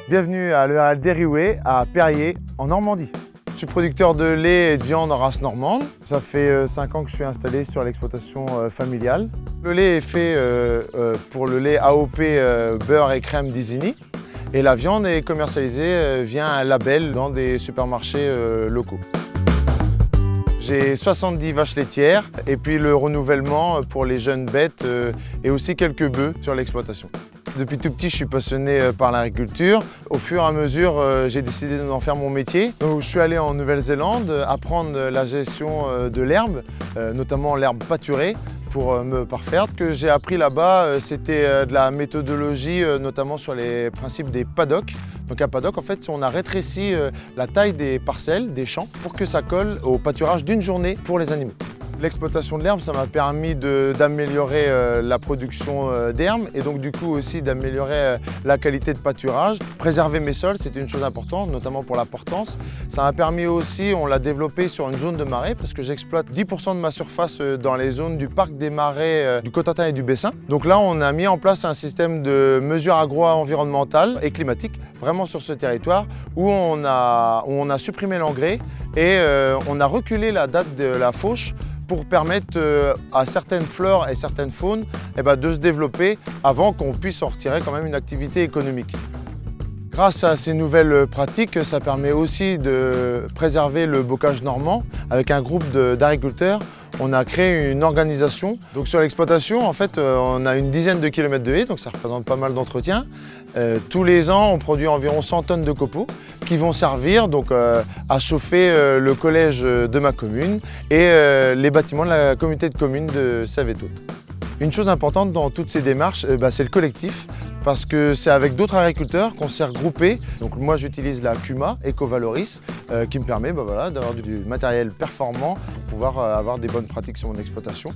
Bienvenue à l'EAL d'Eriouet, à Perrier, en Normandie. Je suis producteur de lait et de viande en race normande. Ça fait 5 ans que je suis installé sur l'exploitation familiale. Le lait est fait pour le lait AOP beurre et crème d'Isigny. Et la viande est commercialisée via un label dans des supermarchés locaux. J'ai 70 vaches laitières et puis le renouvellement pour les jeunes bêtes et aussi quelques bœufs sur l'exploitation. Depuis tout petit, je suis passionné par l'agriculture. Au fur et à mesure, j'ai décidé d'en faire mon métier. Donc, je suis allé en Nouvelle-Zélande apprendre la gestion de l'herbe, notamment l'herbe pâturée, pour me parfaire. Ce que j'ai appris là-bas, c'était de la méthodologie, notamment sur les principes des paddocks. Donc un paddock, en fait, on a rétréci la taille des parcelles, des champs, pour que ça colle au pâturage d'une journée pour les animaux. L'exploitation de l'herbe, ça m'a permis d'améliorer la production d'herbe et donc du coup aussi d'améliorer la qualité de pâturage. Préserver mes sols, c'était une chose importante, notamment pour la portance. Ça m'a permis aussi, on l'a développé sur une zone de marais parce que j'exploite 10% de ma surface dans les zones du parc des marais du Cotentin et du Bessin. Donc là, on a mis en place un système de mesures agro-environnementales et climatiques vraiment sur ce territoire où on a supprimé l'engrais et on a reculé la date de la fauche pour permettre à certaines fleurs et certaines faunes de se développer avant qu'on puisse en retirer quand même une activité économique. Grâce à ces nouvelles pratiques, ça permet aussi de préserver le bocage normand. Avec un groupe d'agriculteurs, on a créé une organisation. Donc sur l'exploitation, en fait, on a une dizaine de kilomètres de haies, donc ça représente pas mal d'entretien. Tous les ans, on produit environ 100 tonnes de copeaux qui vont servir donc, à chauffer le collège de ma commune et les bâtiments de la communauté de communes de Sèvres-et-Toudes. Une chose importante dans toutes ces démarches, c'est le collectif, parce que c'est avec d'autres agriculteurs qu'on s'est regroupés. Donc moi j'utilise la CUMA EcoValoris qui me permet d'avoir du matériel performant pour pouvoir avoir des bonnes pratiques sur mon exploitation.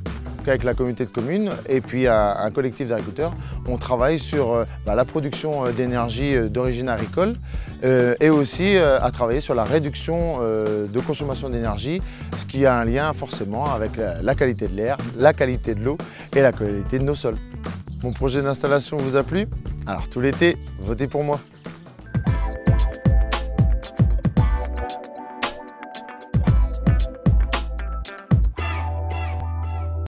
Avec la communauté de communes et puis un collectif d'agriculteurs, on travaille sur la production d'énergie d'origine agricole et aussi à travailler sur la réduction de consommation d'énergie, ce qui a un lien forcément avec la qualité de l'air, la qualité de l'eau et la qualité de nos sols. Mon projet d'installation vous a plu? Alors tout l'été, votez pour moi.